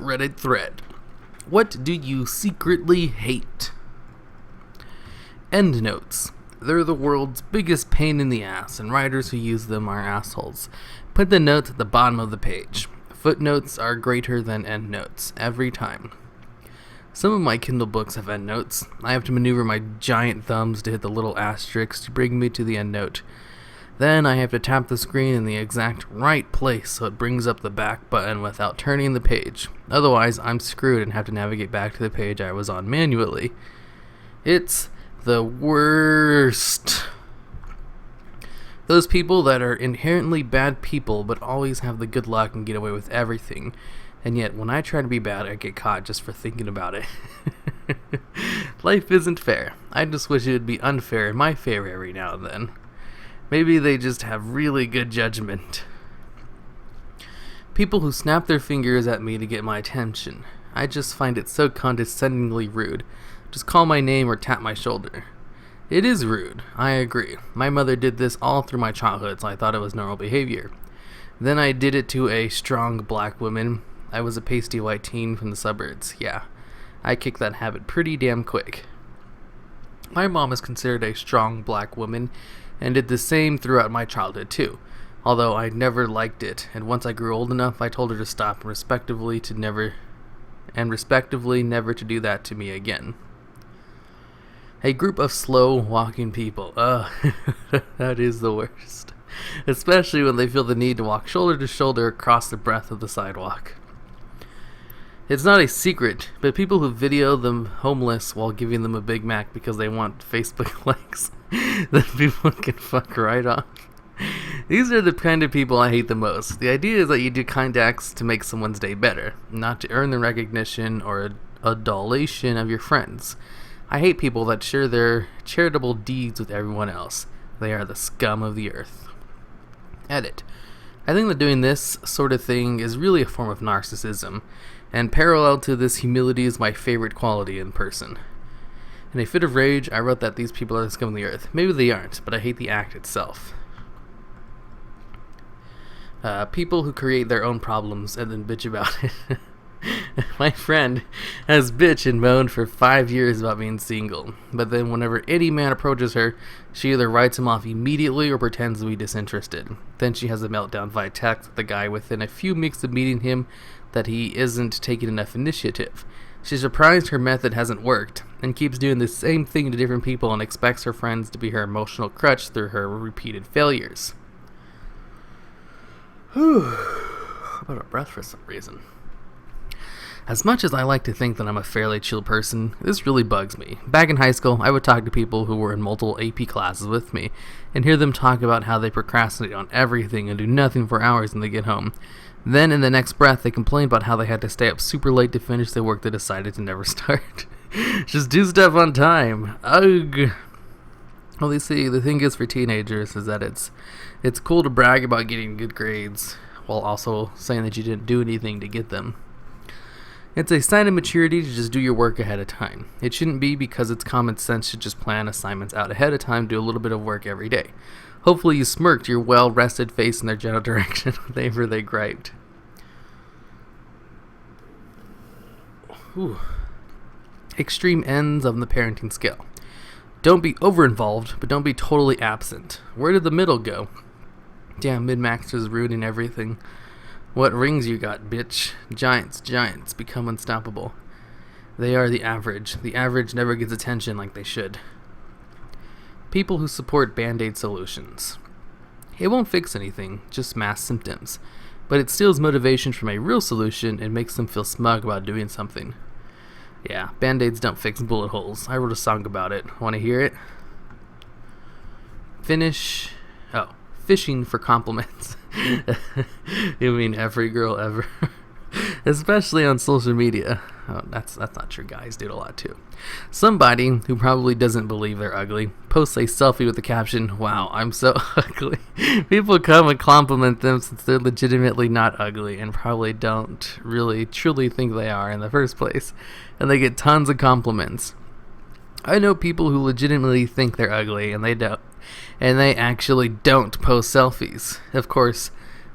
Askreddit thread. What do you secretly hate? Endnotes. They're the world's biggest pain in the ass, and writers who use them are assholes. Put the notes at the bottom of the page. Footnotes are greater than endnotes, every time. Some of my Kindle books have endnotes. I have to maneuver my giant thumbs to hit the little asterisks to bring me to the endnote. Then I have to tap the screen in the exact right place so it brings up the back button without turning the page. Otherwise, I'm screwed and have to navigate back to the page I was on manually. It's the worst. Those people that are inherently bad people but always have the good luck and get away with everything. And yet, when I try to be bad, I get caught just for thinking about it. Life isn't fair. I just wish it would be unfair in my favor every now and then. Maybe they just have really good judgment. People who snap their fingers at me to get my attention. I just find it so condescendingly rude. Just call my name or tap my shoulder. It is rude, I agree. My mother did this all through my childhood, so I thought it was normal behavior. Then I did it to a strong black woman. I was a pasty white teen from the suburbs. Yeah, I kicked that habit pretty damn quick. My mom is considered a strong black woman and did the same throughout my childhood too, although I never liked it, and once I grew old enough I told her to stop and respectively never to do that to me again. A group of slow walking people. That is the worst. Especially when they feel the need to walk shoulder to shoulder across the breadth of the sidewalk. It's not a secret, but people who video them homeless while giving them a Big Mac because they want Facebook likes, then people can fuck right off. These are the kind of people I hate the most. The idea is that you do kind acts to make someone's day better, not to earn the recognition or adulation of your friends. I hate people that share their charitable deeds with everyone else. They are the scum of the earth. Edit. I think that doing this sort of thing is really a form of narcissism, and parallel to this, humility is my favorite quality in person. In a fit of rage, I wrote that these people are the scum of the earth. Maybe they aren't, but I hate the act itself. People who create their own problems and then bitch about it. My friend has bitched and moaned for 5 years about being single, but then whenever any man approaches her, she either writes him off immediately or pretends to be disinterested. Then she has a meltdown via text with the guy within a few weeks of meeting him that he isn't taking enough initiative. She's surprised her method hasn't worked, and keeps doing the same thing to different people and expects her friends to be her emotional crutch through her repeated failures. Whew. I'm out of breath for some reason. As much as I like to think that I'm a fairly chill person, this really bugs me. Back in high school, I would talk to people who were in multiple AP classes with me, and hear them talk about how they procrastinate on everything and do nothing for hours when they get home. Then, in the next breath, they complain about how they had to stay up super late to finish the work they decided to never start. Just do stuff on time. Ugh. Well, you see, the thing is for teenagers is that it's cool to brag about getting good grades, while also saying that you didn't do anything to get them. It's a sign of maturity to just do your work ahead of time. It shouldn't be because it's common sense to just plan assignments out ahead of time, do a little bit of work every day. Hopefully you smirked your well-rested face in their general direction whenever they griped. Ooh. Extreme ends of the parenting scale. Don't be over-involved, but don't be totally absent. Where did the middle go? Damn, mid-maxers ruining everything. What rings you got, bitch? Giants become unstoppable. They are the average. The average never gets attention like they should. People who support Band-Aid solutions. It won't fix anything, just mask symptoms. But it steals motivation from a real solution and makes them feel smug about doing something. Yeah, Band-Aids don't fix bullet holes. I wrote a song about it. Want to hear it? Fishing for compliments. You mean every girl ever? Especially on social media. Oh, that's not true. Guys do it a lot too. Somebody who probably doesn't believe they're ugly posts a selfie with the caption, "Wow, I'm so ugly." People come and compliment them since they're legitimately not ugly and probably don't really truly think they are in the first place, and they get tons of compliments. I know people who legitimately think they're ugly and they don't, and they actually don't post selfies. Of course,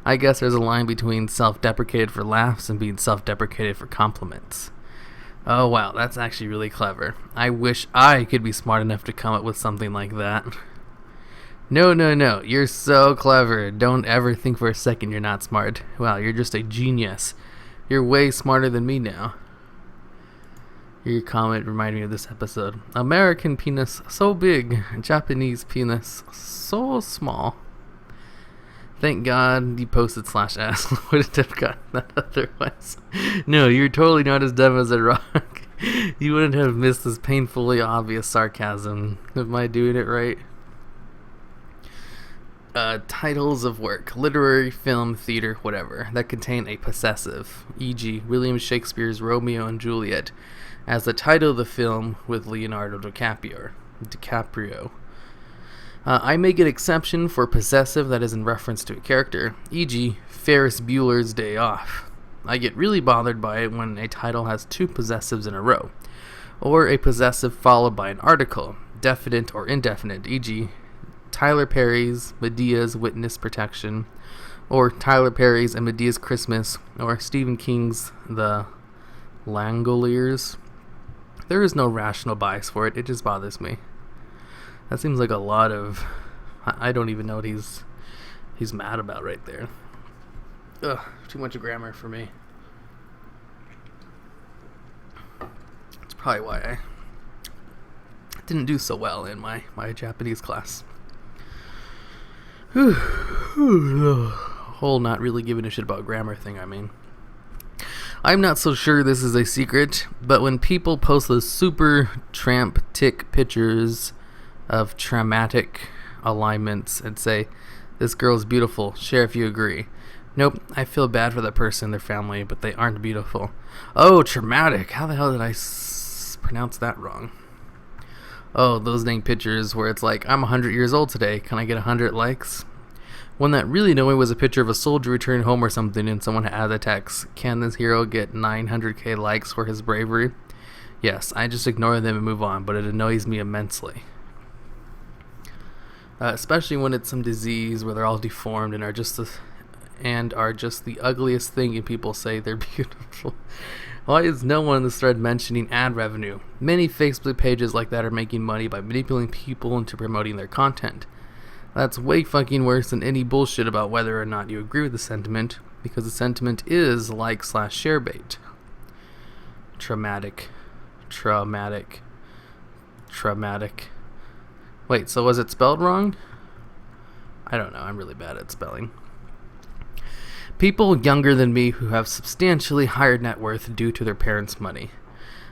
I guess there's a line between self-deprecated for laughs and being self-deprecated for compliments. Oh wow, that's actually really clever. I wish I could be smart enough to come up with something like that. No, you're so clever. Don't ever think for a second you're not smart. Wow, you're just a genius. You're way smarter than me now. Your comment reminded me of this episode. American penis so big, Japanese penis so small. Thank God you posted /s. Wouldn't have gotten that otherwise. No, you're totally not as dumb as a rock. You wouldn't have missed this painfully obvious sarcasm. Am I doing it right? Titles of work, literary, film, theater, whatever, that contain a possessive, e.g. William Shakespeare's Romeo and Juliet, as the title of the film with Leonardo DiCaprio. I make an exception for possessive that is in reference to a character, e.g. Ferris Bueller's Day Off. I get really bothered by it when a title has two possessives in a row, or a possessive followed by an article, definite or indefinite, e.g. Tyler Perry's Medea's Witness Protection, or Tyler Perry's and Medea's Christmas, or Stephen King's The Langoliers. There is no rational bias for it, it just bothers me. That seems like a lot of... I don't even know what he's mad about right there. Ugh, too much grammar for me. That's probably why I didn't do so well in my Japanese class. Whole not really giving a shit about grammar thing, I mean. I'm not so sure this is a secret, but when people post those super tramp tick pictures of traumatic alignments and say, this girl's beautiful, share if you agree. Nope, I feel bad for that person and their family, but they aren't beautiful. Oh, traumatic. How the hell did I pronounce that wrong? Oh, those dang pictures where it's like, I'm 100 years old today, can I get 100 likes? One that really annoying was a picture of a soldier returned home or something and someone had the text, can this hero get 900k likes for his bravery? Yes, I just ignore them and move on, but it annoys me immensely. Especially when it's some disease where they're all deformed and are just the ugliest thing and people say they're beautiful. Why is no one in this thread mentioning ad revenue? Many Facebook pages like that are making money by manipulating people into promoting their content. That's way fucking worse than any bullshit about whether or not you agree with the sentiment, because the sentiment is like/share bait. Traumatic. Wait, so was it spelled wrong? I don't know, I'm really bad at spelling. People younger than me who have substantially higher net worth due to their parents' money.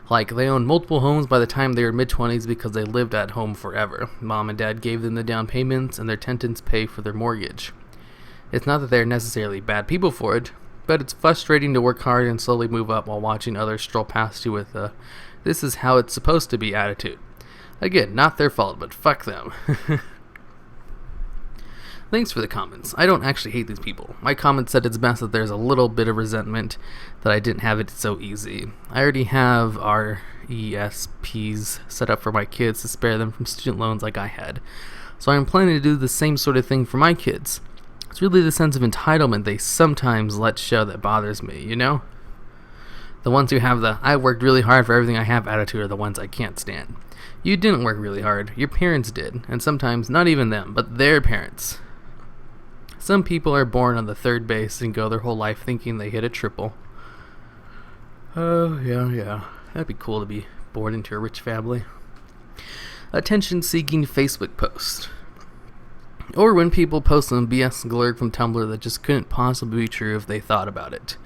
Like, they owned multiple homes by the time they were mid-20s because they lived at home forever. Mom and dad gave them the down payments and their tenants pay for their mortgage. It's not that they're necessarily bad people for it, but it's frustrating to work hard and slowly move up while watching others stroll past you with a, this is how it's supposed to be attitude. Again, not their fault, but fuck them. Thanks for the comments. I don't actually hate these people. My comment said it's best that there's a little bit of resentment that I didn't have it so easy. I already have RESPs set up for my kids to spare them from student loans like I had. So I'm planning to do the same sort of thing for my kids. It's really the sense of entitlement they sometimes let show that bothers me, you know? The ones who have the, I worked really hard for everything I have attitude are the ones I can't stand. You didn't work really hard. Your parents did. And sometimes not even them, but their parents. Some people are born on the third base and go their whole life thinking they hit a triple. Oh, yeah. That'd be cool to be born into a rich family. Attention-seeking Facebook post. Or when people post some BS glurg from Tumblr that just couldn't possibly be true if they thought about it.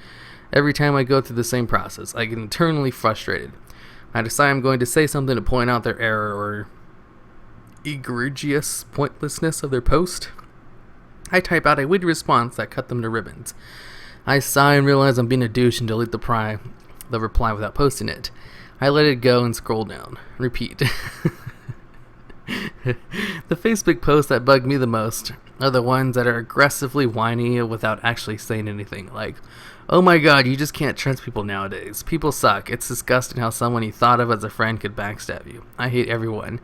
Every time I go through the same process, I get internally frustrated. I decide I'm going to say something to point out their error or egregious pointlessness of their post. I type out a witty response that cut them to ribbons. I sigh and realize I'm being a douche and delete the reply without posting it. I let it go and scroll down. Repeat. The Facebook posts that bug me the most are the ones that are aggressively whiny without actually saying anything. Like, oh my god, you just can't trust people nowadays. People suck. It's disgusting how someone you thought of as a friend could backstab you. I hate everyone.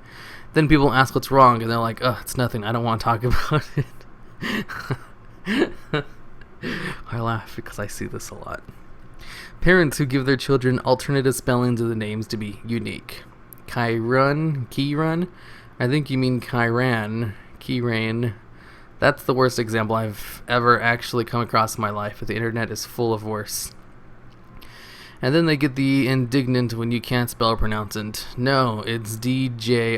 Then people ask what's wrong and they're like, oh, it's nothing. I don't want to talk about it. I laugh because I see this a lot. Parents who give their children alternative spellings of the names to be unique. Keyran? I think you mean Keyrain. That's the worst example I've ever actually come across in my life, but the internet is full of worse. And then they get the indignant when you can't spell or pronounce it. No, it's DJINYPHUR.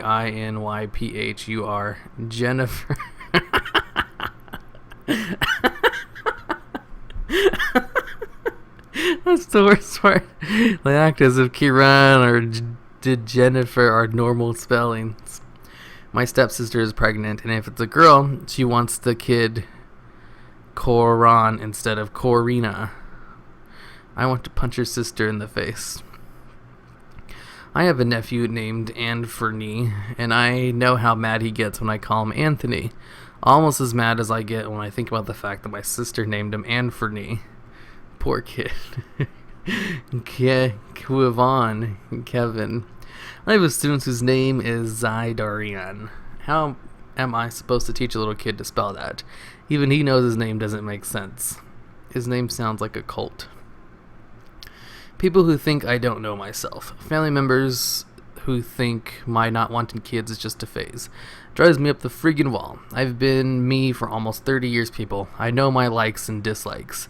Jennifer. That's the worst part. They act as if Kiran or Jennifer are normal spellings. My stepsister is pregnant, and if it's a girl, she wants the kid Coran instead of Corina. I want to punch her sister in the face. I have a nephew named Anthony, and I know how mad he gets when I call him Anthony. Almost as mad as I get when I think about the fact that my sister named him Anthony. Poor kid. Kevin. I have a student whose name is Zydarian. How am I supposed to teach a little kid to spell that? Even he knows his name doesn't make sense. His name sounds like a cult. People who think I don't know myself. Family members who think my not wanting kids is just a phase. Drives me up the friggin' wall. I've been me for almost 30 years, people. I know my likes and dislikes.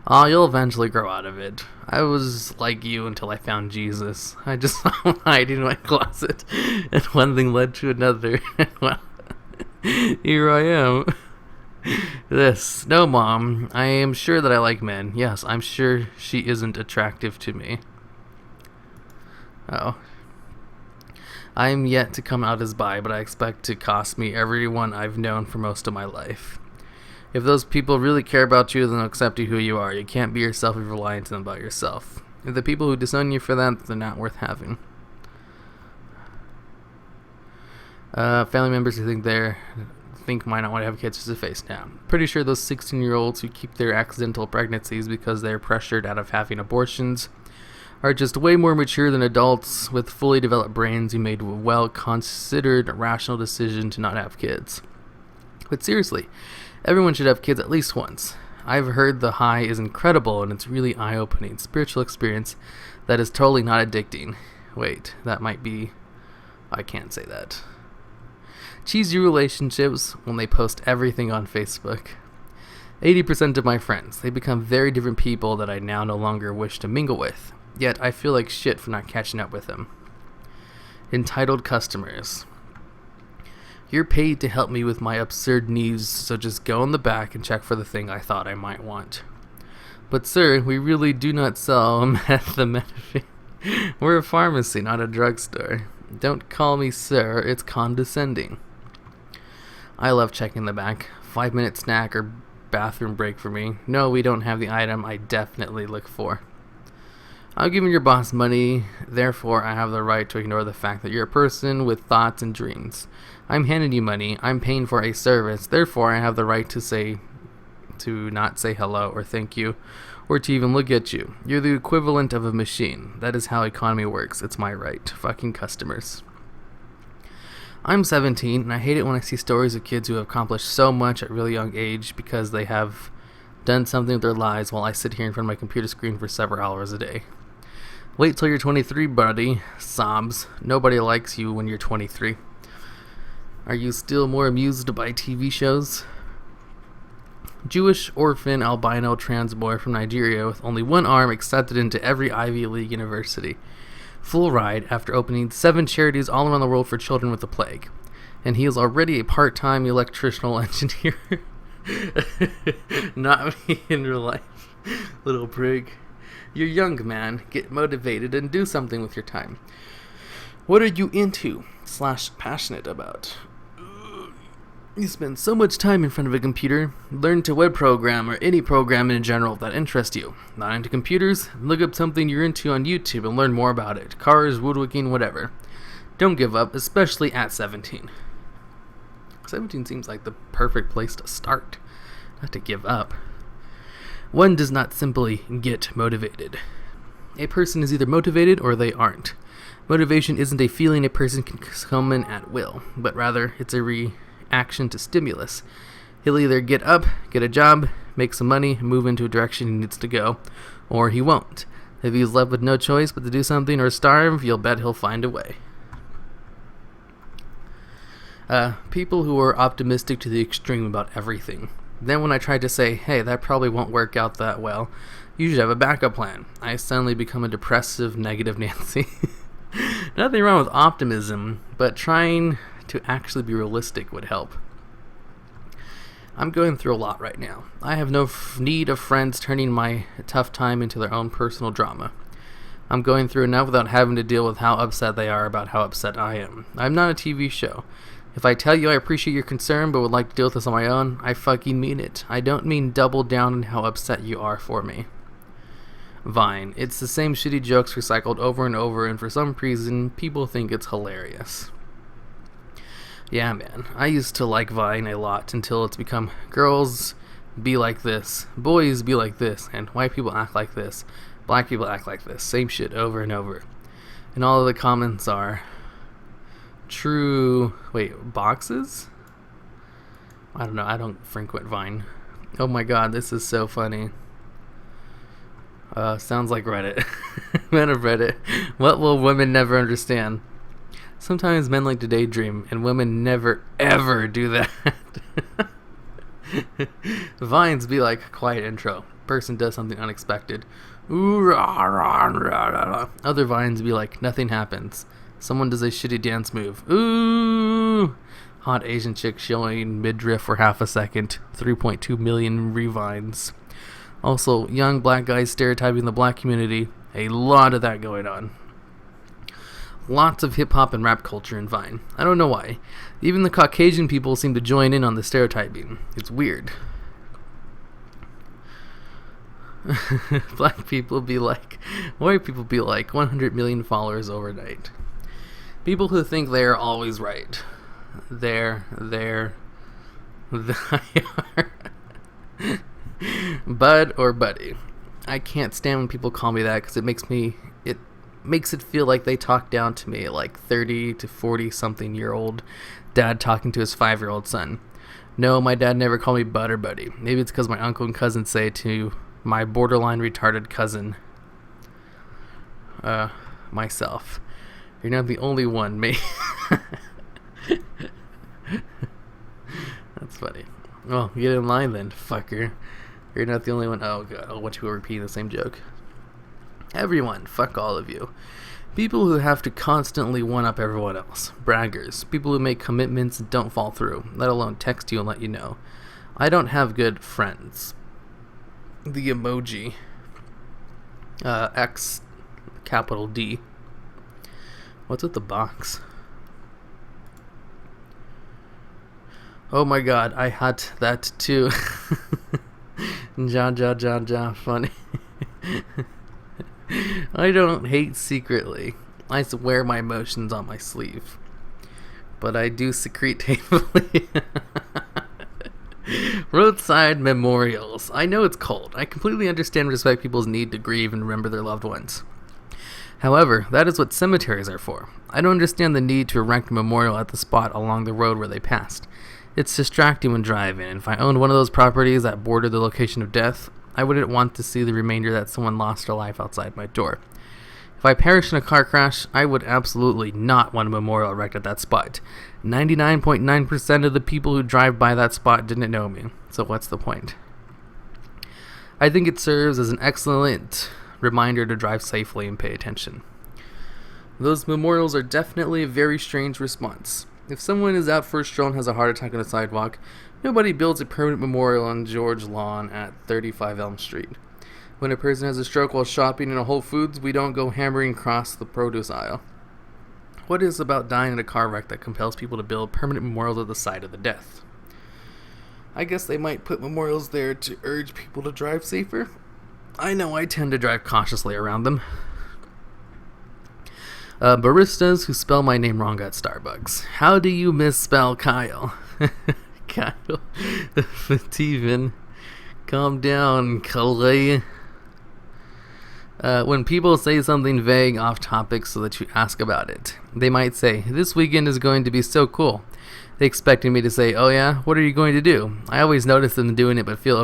You'll eventually grow out of it. I was like you until I found Jesus. I just hid in my closet, and one thing led to another. Well, here I am. No, Mom. I am sure that I like men. Yes, I'm sure she isn't attractive to me. Oh. I am yet to come out as bi, but I expect to cost me everyone I've known for most of my life. If those people really care about you, then they'll accept you who you are. You can't be yourself if you're lying to them about yourself. If the people who disown you for that, they're not worth having. Family members who think might not want to have kids just a face now. Pretty sure those 16-year-olds who keep their accidental pregnancies because they're pressured out of having abortions are just way more mature than adults with fully developed brains who made a well-considered rational decision to not have kids. But seriously, everyone should have kids at least once. I've heard the high is incredible and it's really eye-opening. Spiritual experience that is totally not addicting. Wait, that might be... I can't say that. Cheesy relationships when they post everything on Facebook. 80% of my friends, they become very different people that I now no longer wish to mingle with. Yet I feel like shit for not catching up with them. Entitled customers. You're paid to help me with my absurd needs, so just go in the back and check for the thing I thought I might want. But sir, we really do not sell methamphetamine. We're a pharmacy, not a drugstore. Don't call me sir, it's condescending. I love checking the back. 5-minute snack or bathroom break for me. No, we don't have the item I definitely look for. I'm giving your boss money, therefore I have the right to ignore the fact that you're a person with thoughts and dreams. I'm handing you money, I'm paying for a service, therefore I have the right to not say hello or thank you, or to even look at you. You're the equivalent of a machine. That is how economy works. It's my right. Fucking customers. I'm 17, and I hate it when I see stories of kids who have accomplished so much at a really young age because they have done something with their lives while I sit here in front of my computer screen for several hours a day. Wait till you're 23, buddy. Sobs. Nobody likes you when you're 23. Are you still more amused by TV shows? Jewish orphan albino trans boy from Nigeria with only one arm accepted into every Ivy League university. Full ride after opening 7 charities all around the world for children with the plague. And he is already a part-time electrical engineer. Not me in real life. Little prig. You're young, man. Get motivated and do something with your time. What are you into / passionate about? You spend so much time in front of a computer. Learn to web program or any program in general that interests you. Not into computers? Look up something you're into on YouTube and learn more about it. Cars, woodworking, whatever. Don't give up, especially at 17. 17 seems like the perfect place to start. Not to give up. One does not simply get motivated. A person is either motivated or they aren't. Motivation isn't a feeling a person can summon at will, but rather it's a reaction to stimulus. He'll either get up, get a job, make some money, move into a direction he needs to go, or he won't. If he's left with no choice but to do something or starve, you'll bet he'll find a way. People who are optimistic to the extreme about everything. Then when I try to say, hey, that probably won't work out that well, you should have a backup plan, I suddenly become a depressive, negative Nancy. Nothing wrong with optimism, but trying to actually be realistic would help. I'm going through a lot right now. I have no need of friends turning my tough time into their own personal drama. I'm going through enough without having to deal with how upset they are about how upset I am. I'm not a TV show. If I tell you I appreciate your concern but would like to deal with this on my own, I fucking mean it. I don't mean double down on how upset you are for me. Vine. It's the same shitty jokes recycled over and over, and for some reason, people think it's hilarious. Yeah, man. I used to like Vine a lot until it's become girls be like this, boys be like this, and white people act like this, black people act like this. Same shit over and over. And all of the comments are true... Wait, boxes? I don't know. I don't frequent Vine. Oh my god, this is so funny. Sounds like Reddit. Men of Reddit. What will women never understand? Sometimes men like to daydream, and women never ever do that. Vines be like quiet intro. Person does something unexpected. Ooh, rah, rah, rah, rah. Other vines be like nothing happens. Someone does a shitty dance move. Ooh. Hot Asian chick showing midriff for half a second. 3.2 million revines. Also, young black guys stereotyping the black community. A lot of that going on. Lots of hip-hop and rap culture in Vine. I don't know why. Even the Caucasian people seem to join in on the stereotyping. It's weird. Black people be like... White people be like 100 million followers overnight. People who think they are always right. They are. Bud or buddy. I can't stand when people call me that because it makes it feel like they talk down to me like 30 to 40 something year old dad talking to his 5-year-old son. No, my dad never called me bud or buddy. Maybe it's because my uncle and cousin say to my borderline retarded cousin, myself, you're not the only one, mate. That's funny. Well, get in line then, fucker. You're not the only one. Oh god, I want you to repeat the same joke. Everyone, fuck all of you. People who have to constantly one-up everyone else. Braggers. People who make commitments and don't fall through, let alone text you and let you know. I don't have good friends. The emoji. X, capital D. What's with the box? Oh my god, I had that too. Ja, funny. I don't hate secretly. I wear my emotions on my sleeve. But I do secrete hatefully. Roadside memorials. I know it's cold. I completely understand and respect people's need to grieve and remember their loved ones. However, that is what cemeteries are for. I don't understand the need to erect a memorial at the spot along the road where they passed. It's distracting when driving, and if I owned one of those properties that bordered the location of death, I wouldn't want to see the remainder that someone lost their life outside my door. If I perished in a car crash, I would absolutely not want a memorial erected at that spot. 99.9% of the people who drive by that spot didn't know me, so what's the point? I think it serves as an excellent reminder to drive safely and pay attention. Those memorials are definitely a very strange response. If someone is out for a stroll and has a heart attack on the sidewalk, nobody builds a permanent memorial on George Lawn at 35 Elm Street. When a person has a stroke while shopping in a Whole Foods, we don't go hammering across the produce aisle. What is about dying in a car wreck that compels people to build permanent memorials at the site of the death? I guess they might put memorials there to urge people to drive safer. I know I tend to drive cautiously around them. Baristas who spell my name wrong at Starbucks. How do you misspell Kyle? Kyle. Steven. Calm down, Calais. When people say something vague off topic so that you ask about it. They might say, this weekend is going to be so cool. expecting me to say, "Oh yeah, what are you going to do?" I always notice them doing it, but feel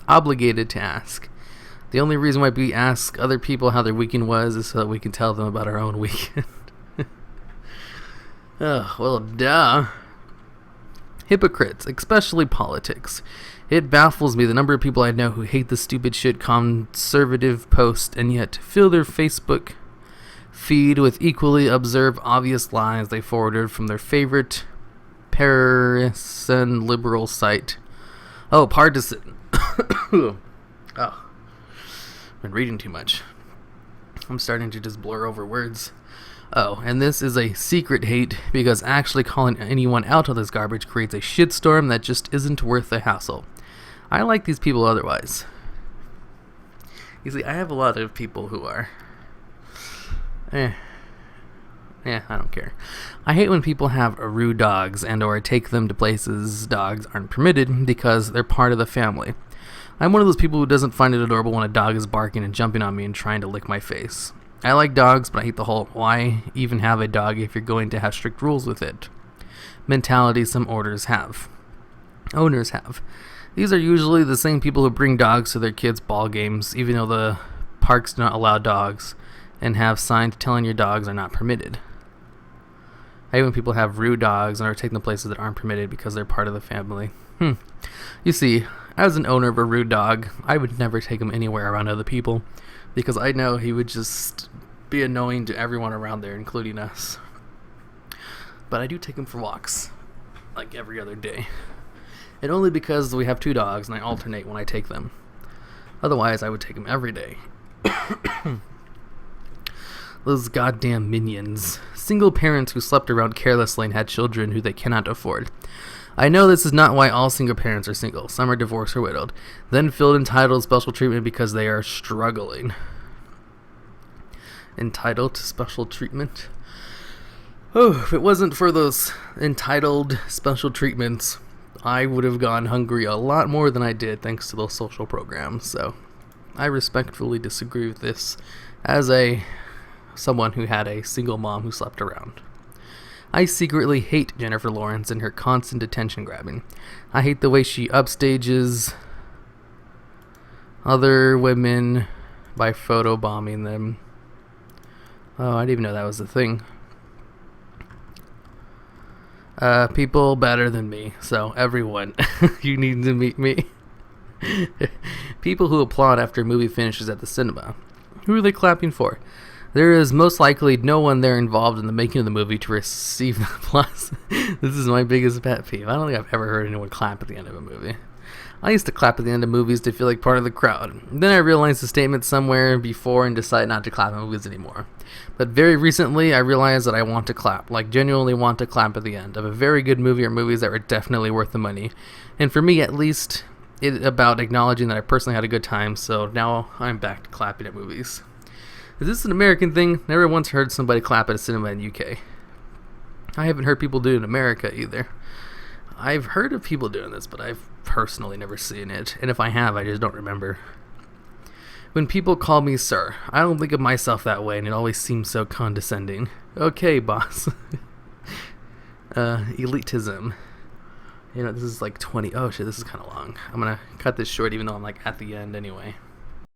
obligated to ask. The only reason why we ask other people how their weekend was is so that we can tell them about our own weekend. Oh, well, duh. Hypocrites, especially politics. It baffles me the number of people I know who hate the stupid shit conservative post and yet fill their Facebook feed with equally absurd, obvious lies they forwarded from their favorite partisan liberal site. Oh, partisan. Oh, I've been reading too much. I'm starting to just blur over words. Oh, and this is a secret hate because actually calling anyone out on this garbage creates a shitstorm that just isn't worth the hassle. I like these people otherwise. You see, I have a lot of people who are... I don't care. I hate when people have rude dogs and or take them to places dogs aren't permitted because they're part of the family. I'm one of those people who doesn't find it adorable when a dog is barking and jumping on me and trying to lick my face. I like dogs, but I hate the whole why even have a dog if you're going to have strict rules with it mentality some owners have. These are usually the same people who bring dogs to their kids' ball games, even though the parks do not allow dogs, and have signs telling your dogs are not permitted. I hate when people have rude dogs and are taking them places that aren't permitted because they're part of the family. You see, as an owner of a rude dog, I would never take him anywhere around other people, because I know he would just be annoying to everyone around there, including us. But I do take him for walks, like every other day. And only because we have 2 dogs and I alternate when I take them. Otherwise, I would take him every day. Those goddamn minions. Single parents who slept around carelessly and had children who they cannot afford. I know this is not why all single parents are single. Some are divorced or widowed. Then feel entitled to special treatment because they are struggling. Entitled to special treatment? Oh, if it wasn't for those entitled special treatments, I would have gone hungry a lot more than I did thanks to those social programs. So I respectfully disagree with this as someone who had a single mom who slept around. I secretly hate Jennifer Lawrence and her constant attention grabbing. I hate the way she upstages other women by photobombing them. Oh, I didn't even know that was a thing. People better than me, so everyone, you need to meet me. People who applaud after a movie finishes at the cinema. Who are they clapping for? There is most likely no one there involved in the making of the movie to receive the applause. This is my biggest pet peeve. I don't think I've ever heard anyone clap at the end of a movie. I used to clap at the end of movies to feel like part of the crowd. Then I realized the statement somewhere before and decided not to clap at movies anymore. But very recently, I realized that I want to clap, like genuinely want to clap at the end of a very good movie or movies that were definitely worth the money. And for me, at least, it's about acknowledging that I personally had a good time, so now I'm back to clapping at movies. Is this an American thing? Never once heard somebody clap at a cinema in UK. I haven't heard people do it in America either. I've heard of people doing this, but I've personally never seen it. And if I have, I just don't remember. When people call me sir, I don't think of myself that way, and it always seems so condescending. Okay, boss. Elitism. You know, this is like 20. Oh shit, this is kind of long. I'm gonna cut this short even though I'm like at the end anyway.